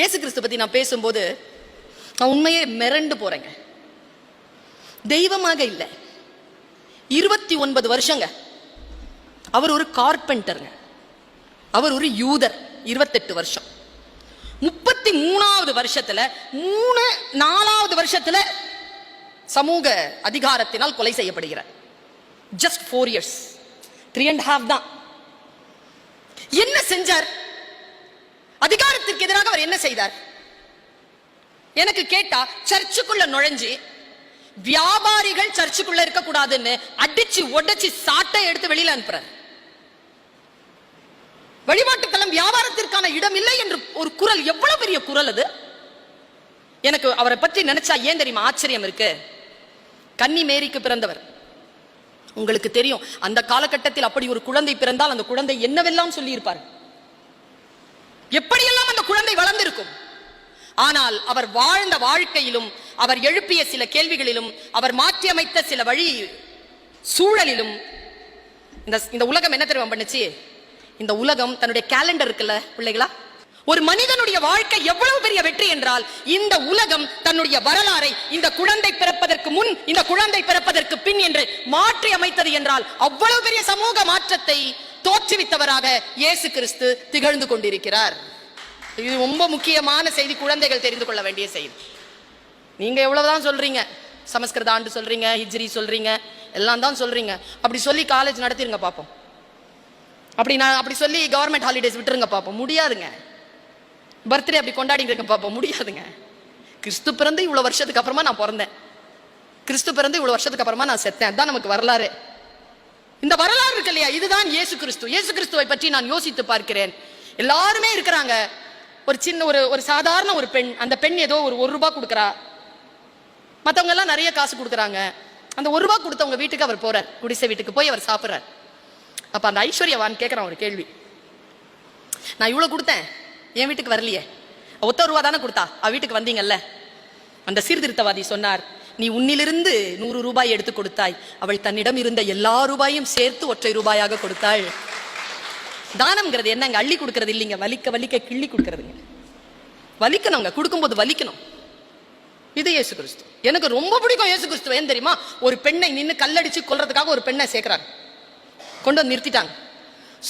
இயேசு கிறிஸ்து பத்தி நான் பேசும்போது நான் உண்மையே மிரண்டு போறேங்க. தெய்வமாக இல்லை, 29 வருஷங்க அவர் ஒரு கார்பெண்டருங்க. அவர் ஒரு யூதர். 28 வருஷம். 33வது வருஷத்துல 4வது வருஷத்துல சமூக அதிகாரத்தினால் கொலை செய்யப்படுகிறார். ஜஸ்ட் 4 years, 3.5 தான். என்ன செஞ்சார்? அதிகாரத்திற்கு எதிராக அவர் என்ன செய்தார்? எனக்கு கேட்டா சர்ச்சுக்குள்ள நுழைஞ்சு வியாபாரிகள் சர்ச்சுக்குள்ள இருக்க கூடாதுன்னு அடிச்சு உடைச்சு சாட்டை எடுத்து வெளியில அனுப்புறார். வழிபாட்டுக்களம் வியாபாரத்திற்கான இடம் இல்லை என்று ஒரு குரல். எவ்வளவு பெரிய குரல் அது! எனக்கு அவரை பற்றி நினைச்சா ஏன் தெரியுமா ஆச்சரியம் இருக்கு. கன்னி மேரிக்கு பிறந்தவர். உங்களுக்கு தெரியும், அந்த காலகட்டத்தில் அப்படி ஒரு குழந்தை பிறந்தால் அந்த குழந்தை என்னவெல்லாம் சொல்லி இருப்பார், எப்படியெல்லாம் அந்த குழந்தை வளர்ந்திருக்கும். ஆனால் அவர் வாழ்ந்த வாழ்க்கையிலும், அவர் எழுப்பிய சில கேள்விகளிலும், அவர் மாற்றி அமைத்த சில வழி சூழலிலும் இந்த உலகம் என்ன தெரியுமா பண்ணுச்சு? இந்த உலகம் தன்னுடைய கேலண்டர் இருக்குல்ல பிள்ளைகளா, ஒரு மனிதனுடைய வாழ்க்கை எவ்வளவு பெரிய வெற்றி என்றால், இந்த உலகம் தன்னுடைய வரலாறை இந்த குழந்தை பிறப்பதற்கு முன், இந்த குழந்தை பிறப்பதற்கு பின் என்று மாற்றி அமைத்தது என்றால், அவ்வளவு பெரிய சமூக மாற்றத்தை தோற்றுவித்தவராக இயேசு கிறிஸ்து திகழ்ந்து கொண்டிருக்கிறார். இது ரொம்ப முக்கியமான செய்தி, குழந்தைகள் தெரிந்து கொள்ள வேண்டிய செய்தி. நீங்க எவ்வளவுதான் சொல்றீங்க, சமஸ்கிருத ஆண்டு சொல்றீங்க, ஹிஜ்ரி சொல்றீங்க, எல்லாம் தான் சொல்றீங்க. அப்படி சொல்லி காலேஜ் நடத்திருங்க பாப்போம். அப்படி சொல்லி கவர்மெண்ட் ஹாலிடேஸ் விட்டுருங்க பாப்போம். முடியாதுங்க. பர்த்டே அப்படி கொண்டாடிங்க பாப்போம். முடியாதுங்க. கிறிஸ்து பிறந்து இவ்வளவு வருஷத்துக்கு அப்புறமா நான் பிறந்தேன், கிறிஸ்து பிறந்து இவ்வளவு வருஷத்துக்கு அப்புறமா நான் செத்தேன். அதுதான் நமக்கு வரலாறு. இந்த வரலாறு இருக்கு இல்லையா, இதுதான் இயேசு கிறிஸ்து. இயேசு கிறிஸ்துவை பற்றி நான் யோசித்து பார்க்கிறேன். எல்லாருமே இருக்கிறாங்க. ஒரு சின்ன ஒரு சாதாரண ஒரு பெண், அந்த பெண் ஏதோ ஒரு ரூபாய் கொடுக்குறா, மற்றவங்க எல்லாம் நிறைய காசு கொடுக்குறாங்க. அந்த ₹1 கொடுத்தவங்க வீட்டுக்கு அவர் போறார், குடிசை வீட்டுக்கு போய் அவர் சாப்பிட்றார். அப்ப அந்த ஐஸ்வர்யவான் கேட்கிறான் ஒரு கேள்வி, நான் இவ்வளவு கொடுத்தேன், என் வீட்டுக்கு வரலையே, ₹1 தானே கொடுத்தா, அவ வீட்டுக்கு வந்தீங்கல்ல. அந்த சீர்திருத்தவாதி சொன்னார், நீ உன்னிலிருந்து ₹100 எடுத்து கொடுத்தாய், அவள் தன்னிடம் இருந்த எல்லா ரூபாயும் சேர்த்து ₹1 கொடுத்தாள். தானம்ங்கிறது என்னங்க? அள்ளி கொடுக்கறது இல்லைங்க, வலிக்க வலிக்க கிள்ளி கொடுக்கறதுங்க. வலிக்கணுங்க, கொடுக்கும்போது வலிக்கணும். இது இயேசு கிறிஸ்து. எனக்கு ரொம்ப பிடிக்கும் இயேசு கிறிஸ்து. ஏன் தெரியுமா? ஒரு பெண்ணை நின்று கல்லடிச்சு கொல்றதுக்காக ஒரு பெண்ணை சேர்க்கிறாங்க, கொண்டு வந்து நிறுத்திட்டாங்க,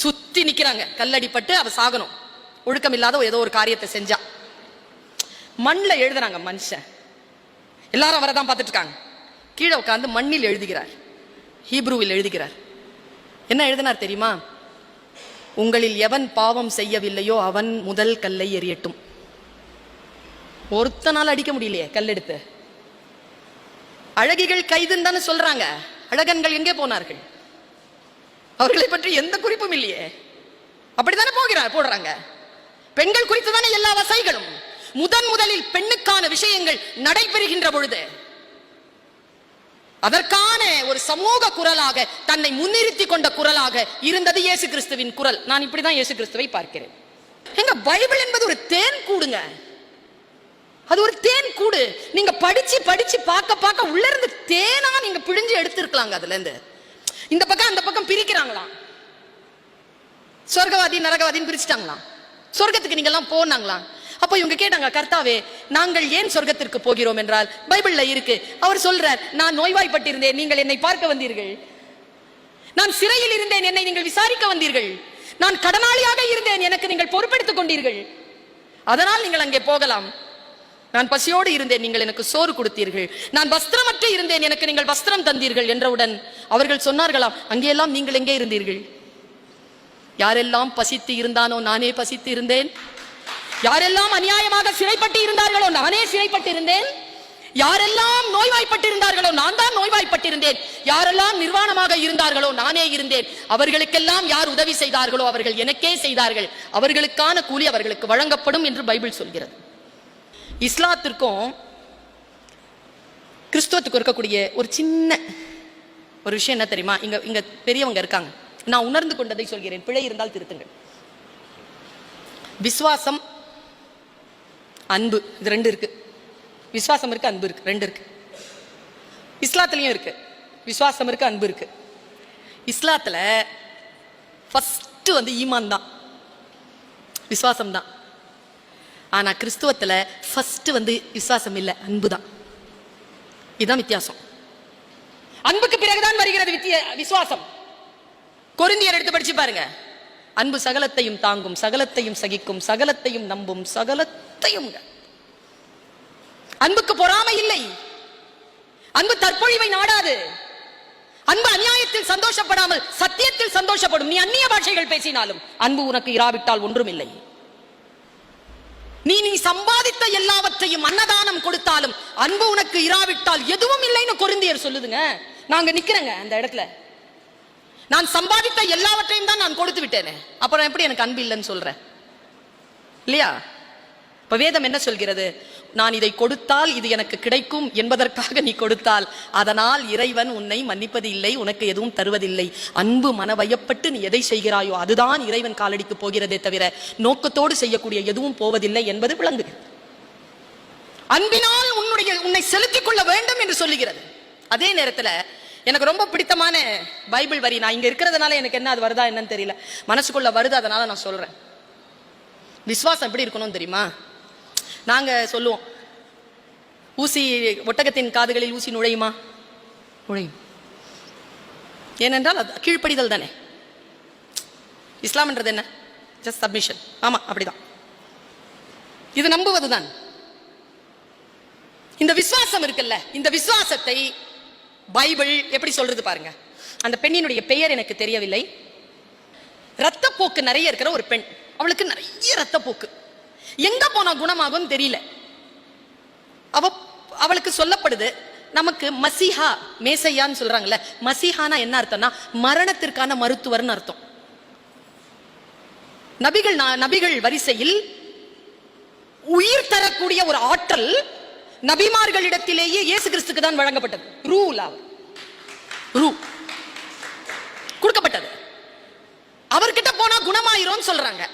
சுத்தி நிக்கிறாங்க, கல்லடிப்பட்டு அவ சாகணும், ஒழுக்கம் இல்லாத ஏதோ ஒரு காரியத்தை செஞ்சா. மண்ணில் எழுதுறாங்க மனுஷன், எல்லாரும் அவரைதான் பார்த்துட்டு இருக்காங்க. கீழே உட்கார்ந்து மண்ணில் எழுதுகிறார், ஹீப்ரூவில் எழுதுகிறார். என்ன எழுதினார் தெரியுமா? உங்களில் எவன் பாவம் செய்யவில்லையோ அவன் முதல் கல்லை எறியட்டும். ஒருத்தனால அடிக்க முடியலையே கல்லெடுத்து. அழகிகள் கைதுன்னு தானே சொல்றாங்க, அழகன்கள் எங்கே போனார்கள்? அவர்களை பற்றி எந்த குறிப்பும் இல்லையே. அப்படித்தானே போடுறாங்க. பெண்கள் குறித்து தானே எல்லா வசைகளும். முதலில் பெண்ணுக்கான விஷயங்கள் நடைபெறுகின்ற பொழுது அதற்கான ஒரு சமூக குரலாக, தன்னை முன்னிறுத்தி கொண்ட குரலாக இருந்தது இயேசு கிறிஸ்துவின் குரல். நான் இப்படிதான் இயேசு கிறிஸ்துவை பார்க்கிறேன். எங்க பைபிள் என்பது ஒரு தேன் கூடுங்க. அது ஒரு தேன் கூடு. நீங்க படிச்சு படிச்சு பார்க்க உள்ள இருந்து தேனா நீங்க பிழிஞ்சு எடுத்திருக்கலாங்க. அதுல இருந்து இந்த பக்கம் அந்த பக்கம் பிரிக்கிறாங்களாம். சொர்க்கவாதி நரகவாதின்னு பிரிச்சுட்டாங்களாம். சொர்க்கத்துக்கு நீங்க எல்லாம் போனாங்களாம். அப்ப இவங்க கேட்டாங்க, கர்த்தாவே நாங்கள் ஏன் சொர்க்கத்திற்கு போகிறோம் என்றால் பைபிள்ல இருக்கு. அவர் சொல்றார், நான் நோய்வாய்ப்பட்டிருந்தேன், நீங்கள் என்னை பார்க்க வந்தீர்கள். நான் சிறையில் இருந்தேன், என்னை நீங்கள் விசாரிக்க வந்தீர்கள். நான் கடனாளியாக இருந்தேன், எனக்கு நீங்கள் பொறுப்பெடுத்துக் கொண்டீர்கள். அதனால் நீங்கள் அங்கே போகலாம். நான் பசியோடு இருந்தேன், நீங்கள் எனக்கு சோறு கொடுத்தீர்கள். நான் வஸ்திரமற்று இருந்தேன், எனக்கு நீங்கள் வஸ்திரம் தந்தீர்கள் என்றவுடன் அவர்கள் சொன்னார்களாம், அங்கெல்லாம் நீங்கள் எங்கே இருந்தீர்கள்? யாரெல்லாம் பசித்து இருந்தானோ நானே பசித்து இருந்தேன். யாரெல்லாம் அநியாயமாக சிறைப்பட்டு இருந்தார்களோ நானே சிறைப்பட்டு இருந்தேன். யாரெல்லாம் நோய்வாய்ப்பட்டு இருந்தார்களோ நான் தான் நோய்வாய்ப்பட்டிருந்தேன். யாரெல்லாம் நிர்வாணமாக இருந்தார்களோ நானே இருந்தேன். அவர்களுக்கெல்லாம் யார் உதவி செய்தார்களோ அவர்கள் எனக்கே செய்தார்கள். அவர்களுக்கான கூலி அவர்களுக்கு வழங்கப்படும் என்று பைபிள் சொல்கிறது. இஸ்லாத்திற்கும் கிறிஸ்துவத்துக்கும் இருக்கக்கூடிய ஒரு சின்ன ஒரு விஷயம் என்ன தெரியுமா? இங்க பெரியவங்க இருக்காங்க, நான் உணர்ந்து கொண்டதை சொல்கிறேன், பிழை இருந்தால் திருத்துங்கள். விசுவாசம், அன்பு, இது 2 இருக்கு. விசுவாசம் இருக்கு, அன்பு இருக்கு, 2 இருக்கு. இஸ்லாத்துலயும் இருக்கு, விசுவாசம் இருக்கு, அன்பு இருக்கு. இஸ்லாத்துல ஃபர்ஸ்ட் ஈமான் தான், விசுவாசம் தான். ஆனா கிறிஸ்துவத்துல ஃபர்ஸ்ட் விசுவாசம் இல்ல, அன்புதான். இதுதான் வித்தியாசம். அன்புக்கு பிறகுதான் வருகிறது விசுவாசம். கொரிந்தியர் எடுத்து படிச்சு பாருங்க. அன்பு சகலத்தையும் தாங்கும், சகலத்தையும் சகிக்கும், சகலத்தையும் நம்பும், சகலத்தையும். அன்புக்கு பொறாமை இல்லை. அன்பு தற்பொழிவை நாடாது. அன்பு அநியாயத்தில் சந்தோஷப்படாமல் சத்தியத்தில் சந்தோஷப்படும். நீ அந்நிய பாஷைகள் பேசினாலும் அன்பு உனக்கு இராவிட்டால் ஒன்றும் இல்லை. நீ சம்பாதித்த எல்லாவற்றையும் அன்னதானம் கொடுத்தாலும் அன்பு உனக்கு இராவிட்டால் எதுவும் இல்லைன்னு கொரிந்தியர் சொல்லுதுங்க. நாங்க நிக்கிறேங்க அந்த இடத்துல. நான் சம்பாதித்த எல்லாவற்றையும் தான் நான் கொடுத்து விட்டேனே, அப்புறம் எப்படி எனக்கு அன்பு இல்லைன்னு சொல்றேன் இல்லையா? இப்ப வேதம் என்ன சொல்கிறது? நான் இதை கொடுத்தால் இது எனக்கு கிடைக்கும் என்பதற்காக நீ கொடுத்தால் அதனால் இறைவன் உன்னை மன்னிப்பது இல்லை, உனக்கு எதுவும் தருவதில்லை. அன்பு மனவயப்பட்டு நீ எதை செய்கிறாயோ அதுதான் இறைவன் காலடிக்கு போகிறதே தவிர நோக்கத்தோடு செய்யக்கூடிய எதுவும் போவதில்லை என்பது விளங்கு. அன்பினால் உன்னை செலுத்திக் கொள்ள வேண்டும் என்று சொல்லுகிறது. அதே நேரத்தில் எனக்கு ரொம்ப பிடித்தமான பைபிள் வரி, நான் இங்க இருக்கிறதுனால எனக்கு என்ன அது வருதா என்னன்னு தெரியல, மனசுக்குள்ள வருது, அதனால நான் சொல்றேன். விசுவாசம் எப்படி இருக்கணும் தெரியுமா? நாங்க சொல்லுவோம், ஊசி ஒட்டகத்தின் காதுகளில் ஊசி நுழையுமா? நுழையும். ஏனென்றால் அது கீழ்ப்படிதல் தானே. இஸ்லாம்ன்றது என்ன? Just submission. ஆமா, அப்படிதான். இது நம்புவதுதான். இந்த விசுவாசம் இருக்குல்ல, இந்த விசுவாசத்தை பைபிள் எப்படி சொல்றது பாருங்க. அந்த பெண்ணினுடைய பெயர் எனக்கு தெரியவில்லை. ரத்தப்போக்கு நிறைய இருக்கிற ஒரு பெண், அவளுக்கு நிறைய ரத்தப்போக்கு, எங்க போனா குணமாகும் தெரியல. அவளுக்கு சொல்லப்படுது, நமக்கு மசிஹா மேசையான்னு சொல்றாங்கல்ல, மசிஹானா என்ன அர்த்தம்னா மரணத்திற்கான மருத்துவர்னு அர்த்தம். நபிகள் வரிசையில் உயிர் தரக்கூடிய ஒரு ஆற்றல் நபிமார்களிடத்திலேயே இயேசு கிறிஸ்துக்கு தான் வழங்கப்பட்டது. ரூ கொடுக்கப்பட்டது. அவர்கிட்ட போனா குணமாயிரும் சொல்றாங்க.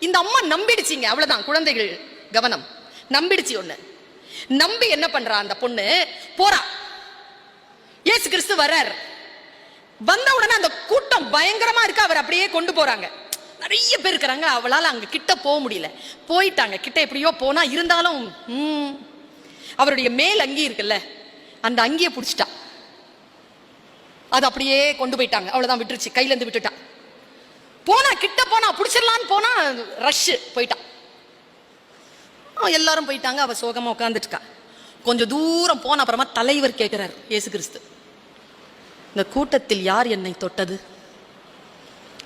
இந்த அம்மா நம்பிடுச்சிங்க, அவ்வளவுதான். குழந்தைகள் கவனம், நம்பிடுச்சு. ஒண்ணு நம்பி என்ன பண்றா அந்த பொண்ணு, போறா. இயேசு கிறிஸ்து வர்றார். வந்த உடனே அந்த கூட்டம் பயங்கரமா இருக்கு, அவர் அப்படியே கொண்டு போறாங்க. நிறைய பேர் இருக்கிறாங்க, அவளால அங்க கிட்ட போக முடியல. போயிட்டாங்க கிட்ட, எப்படியோ போனா, இருந்தாலும் அவருடைய மேல் அங்கி இருக்குல்ல, அந்த அங்கியை பிடிச்சிட்டா. அது அப்படியே கொண்டு போயிட்டாங்க, அவ்வளவுதான், விட்டுருச்சு, கையில இருந்து விட்டுட்டா. போனா கிட்ட போனா பிடிச்சிடலான்னு போனா ரஷ், போயிட்டான். எல்லாரும் போயிட்டாங்க, அவ சோகமா உட்காந்துட்டுக்கா. கொஞ்சம் தூரம் போன அப்புறமா தலைவர் கேட்கிறார் இயேசு கிறிஸ்து, இந்த கூட்டத்தில் யார் என்னை தொட்டது?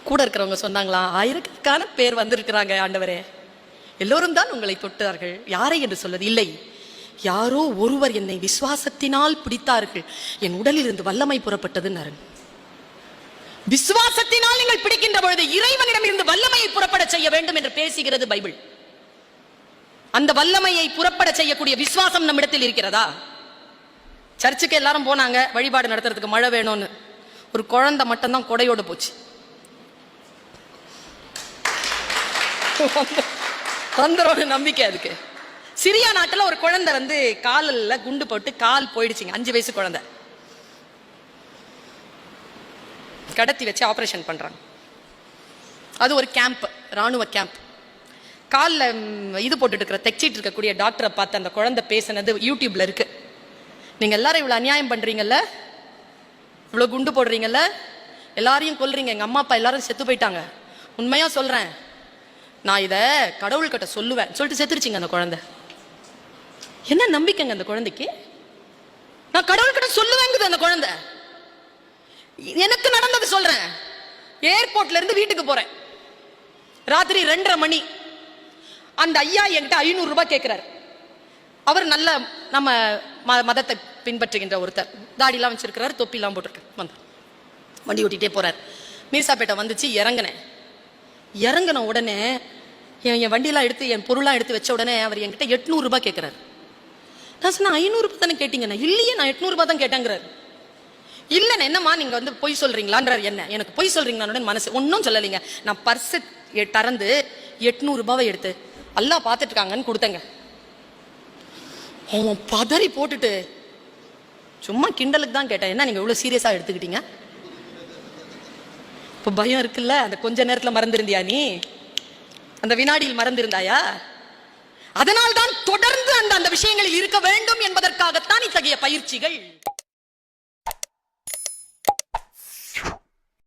கூட இருக்கிறவங்க சொன்னாங்களா, ஆயிரக்கணக்கான பேர் வந்திருக்கிறாங்க ஆண்டவரே, எல்லோரும் தான் உங்களை தொட்டார்கள், யாரை என்று சொல்வது இல்லை, யாரோ ஒருவர் என்னை விசுவாசத்தினால் பிடித்தார்கள், என் உடலில் இருந்து வல்லமை புறப்பட்டதுன்னு. விசுவாசத்தினால் நீங்கள் பிடிக்கின்ற பொழுது இறைவனிடம் இருந்து வல்லமையை புறப்பட செய்ய வேண்டும் என்று பேசுகிறது பைபிள். அந்த வல்லமையை புறப்பட செய்யக்கூடிய விசுவாசம் நம்மிடத்தில் இருக்கிறதா? சர்ச்சுக்கு எல்லாரும் போனாங்க வழிபாடு நடத்துறதுக்கு, மழை வேணும்னு. ஒரு குழந்தை மட்டும்தான் கொடையோடு போச்சு. வந்துடும் நம்பிக்கை அதுக்கு. சிரியா நாட்டில் ஒரு குழந்தை காலில் குண்டு போட்டு கால் போயிடுச்சுங்க, 5 வயசு குழந்தை. கடத்தி வச்சு ஆபரேஷன் பண்றாங்க. அது ஒரு கேம்ப், ராணுவ கேம்ப். காலில் இது போட்டுட்டு இருக்கிற, தைச்சிட்டு இருக்கக்கூடிய டாக்டரை பார்த்து அந்த குழந்தை பேசினது யூடியூப்ல இருக்கு. நீங்க எல்லாரும் இவ்வளவு அநியாயம் பண்றீங்கல்ல, இவ்வளவு குண்டு போடுறீங்கல்ல, எல்லாரையும் கொல்றீங்க, எங்க அம்மா அப்பா எல்லாரும் செத்து போயிட்டாங்க, உண்மையா சொல்றேன், நான் இதை கடவுள்கிட்ட சொல்லுவேன் சொல்லிட்டு செத்துருச்சிங்க அந்த குழந்தை. என்ன நம்பிக்கைங்க அந்த குழந்தைக்கு? நான் கடவுள்கிட்ட சொல்லுவேங்குது அந்த குழந்தை. எனக்கு நடந்தது சொல்றேன். ஏர்போர்ட்ல இருந்து வீட்டுக்கு போறேன், ராத்திரி 2:30 மணி. அந்த ஐயா என்கிட்ட 500 ரூபாய் கேட்கிறார். அவர் நல்ல நம்ம மதத்தை பின்பற்றுகின்ற ஒருத்தர், தாடிலாம் வச்சிருக்கிறார், தொப்பிலாம் போட்டிருக்கார். வந்தார், வண்டி ஓட்டிகிட்டே போறார். மீர்சாப்பேட்டை வந்துச்சு, இறங்கின உடனே என் வண்டியெல்லாம் எடுத்து, என் பொருளாக எடுத்து வச்ச உடனே அவர் என்கிட்ட 800 ரூபாய் கேட்கிறார். நான் சொன்னேன், 500 ரூபாய் தானே கேட்டீங்கண்ணா. இல்லையே, நான் 800 ரூபாய் தான் கேட்டேங்கிறார். இல்லைண்ணா, என்னம்மா நீங்க பொய் சொல்றீங்களான்றார். என்ன எனக்கு பொய் சொல்றீங்களான்னு மனசு ஒன்றும் சொல்லலைங்க. நான் பர்ஸை திறந்து 800 ரூபாவை எடுத்து எல்லாம் பார்த்துட்டு இருக்காங்கன்னு கொடுத்தேங்க. அவன் பதறி போட்டுட்டு, சும்மா கிண்டலுக்கு தான் கேட்டேன், என்ன நீங்க இவ்வளவு சீரியஸா எடுத்துக்கிட்டீங்க? இப்போ பயம் இருக்குல்ல, அந்த கொஞ்ச நேரத்தில் மறந்துருந்தியா நீ? அந்த வினாடியில் மறந்திருந்தாயா? அதனால்தான் தொடர்ந்து அந்த விஷயங்களில் இருக்க வேண்டும் என்பதற்காகத்தான் இத்தகைய பயிற்சிகள்.